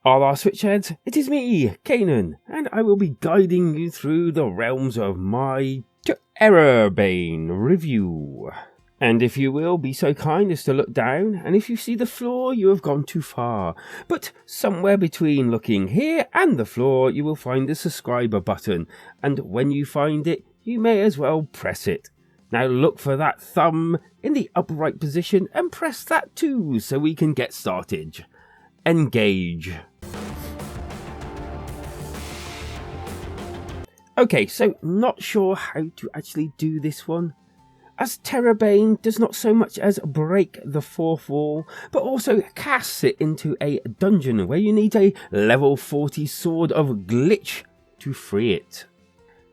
Our Switchheads, it is me, Kanan, and I will be guiding you through the realms of my tERRORbane review. And if you will, be so kind as to look down, and if you see the floor, you have gone too far. But somewhere between looking here and the floor, you will find the subscriber button, and when you find it, you may as well press it. Now look for that thumb in the upright position and press that too, so we can get started. Engage. Okay, so not sure how to actually do this one, as tERRORbane does not so much as break the fourth wall, but also casts it into a dungeon where you need a level 40 sword of glitch to free it.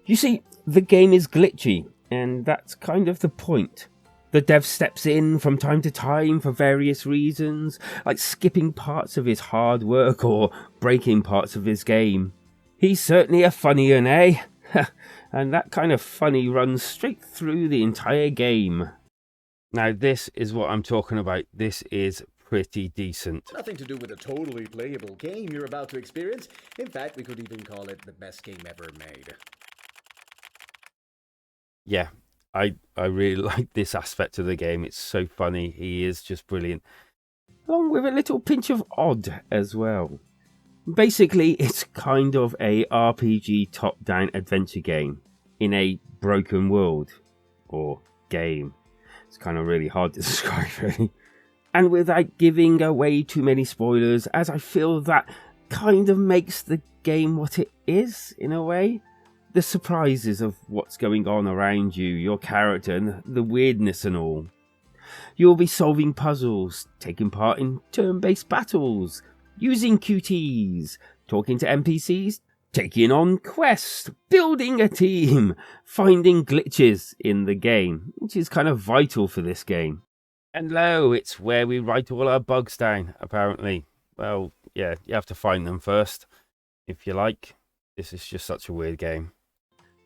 You see, the game is glitchy, and that's kind of the point. The dev steps in from time to time for various reasons, like skipping parts of his hard work or breaking parts of his game. He's certainly a funny one, eh? And that kind of funny runs straight through the entire game. Now this is what I'm talking about. This is pretty decent. Nothing to do with a totally playable game you're about to experience. In fact, we could even call it the best game ever made. Yeah, I really like this aspect of the game. It's so funny. He is just brilliant. Along with a little pinch of odd as well. Basically, it's kind of a RPG top-down adventure game in a broken world. Or game. It's kind of really hard to describe, really. And without giving away too many spoilers, as I feel that kind of makes the game what it is, in a way. The surprises of what's going on around you, your character, and the weirdness and all. You'll be solving puzzles, taking part in turn-based battles, using QTs, talking to NPCs, taking on quests, building a team, finding glitches in the game, which is kind of vital for this game. And lo, it's where we write all our bugs down, apparently. Well, yeah, you have to find them first, if you like. This is just such a weird game.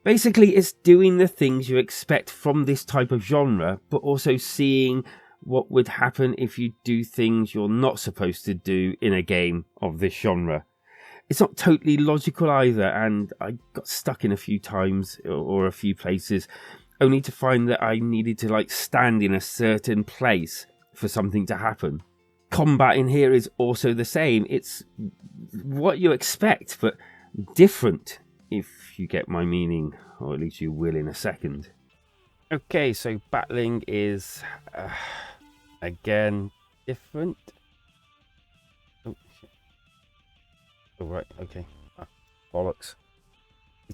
Basically, it's doing the things you expect from this type of genre, but also seeing what would happen if you do things you're not supposed to do in a game of this genre. It's not totally logical either, and I got stuck in a few times or a few places, only to find that I needed to stand in a certain place for something to happen. Combat in here is also the same. It's what you expect, but different, if you get my meaning, or at least you will in a second. Okay, so battling is, again, different. Oh, shit. Oh, right, okay. Bollocks.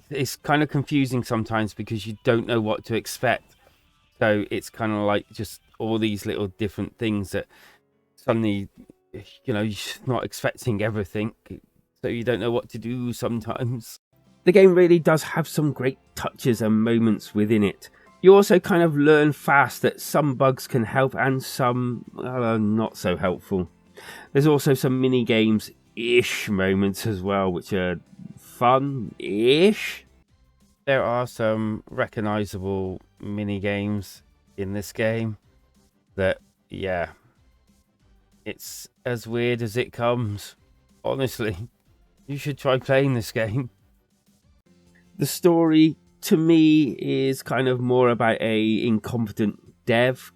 It's kind of confusing sometimes because you don't know what to expect. So it's kind of like just all these little different things that suddenly, you're not expecting everything. So you don't know what to do sometimes. The game really does have some great touches and moments within it. You also kind of learn fast that some bugs can help and some are not so helpful. There's also some mini-games-ish moments as well, which are fun-ish. There are some recognisable mini-games in this game that, yeah, it's as weird as it comes. Honestly, you should try playing this game. The story, to me, is kind of more about a incompetent dev,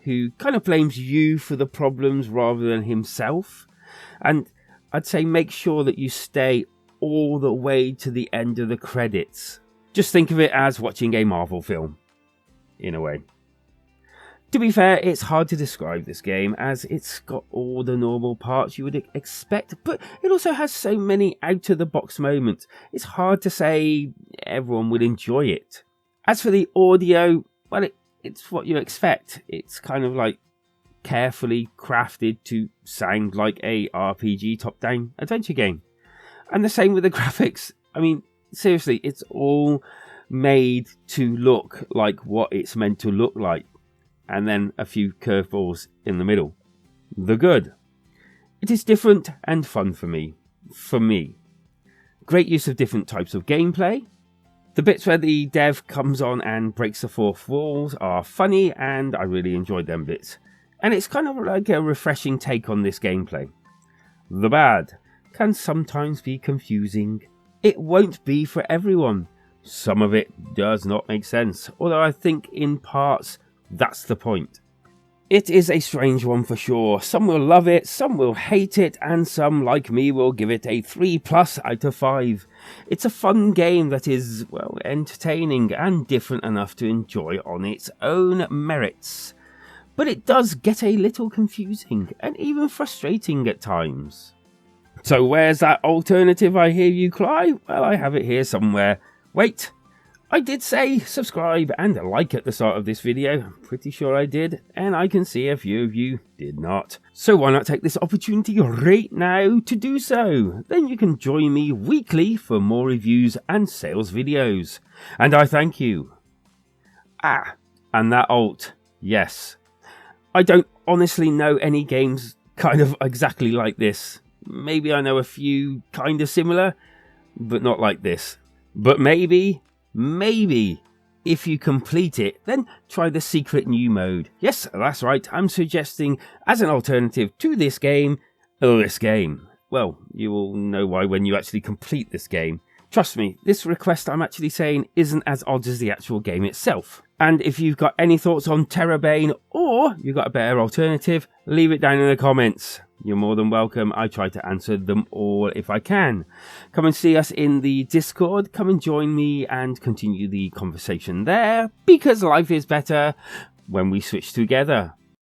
who kind of blames you for the problems rather than himself. And I'd say make sure that you stay all the way to the end of the credits. Just think of it as watching a Marvel film, in a way. To be fair, it's hard to describe this game as it's got all the normal parts you would expect, but it also has so many out-of-the-box moments. It's hard to say everyone will enjoy it. As for the audio, well, it's what you expect. It's kind of carefully crafted to sound like a RPG top-down adventure game. And the same with the graphics. I mean, seriously, it's all made to look like what it's meant to look like. And then a few curveballs in the middle. The good. It is different and fun for me. Great use of different types of gameplay. The bits where the dev comes on and breaks the fourth walls are funny, and I really enjoyed them bits. And it's kind of like a refreshing take on this gameplay. The bad. can sometimes be confusing. It won't be for everyone. Some of it does not make sense, although I think in parts that's the point. It is a strange one for sure. Some will love it, some will hate it, and some, like me, will give it a 3+ out of 5. It's a fun game that is, well, entertaining and different enough to enjoy on its own merits. But it does get a little confusing and even frustrating at times. So where's that alternative, I hear you cry? Well, I have it here somewhere. Wait! I did say subscribe and like at the start of this video. I'm pretty sure I did, and I can see a few of you did not. So why not take this opportunity right now to do so? Then you can join me weekly for more reviews and sales videos. And I thank you. And that alt, yes. I don't honestly know any games kind of exactly like this. Maybe I know a few kind of similar, but not like this. But maybe, if you complete it, then try the secret new mode. Yes, that's right, I'm suggesting as an alternative to this game. Well, you will know why when you actually complete this game. Trust me, this request I'm actually saying isn't as odd as the actual game itself. And if you've got any thoughts on TERRORbane or you've got a better alternative, leave it down in the comments. You're more than welcome. I try to answer them all if I can. Come and see us in the Discord. Come and join me and continue the conversation there, because life is better when we switch together.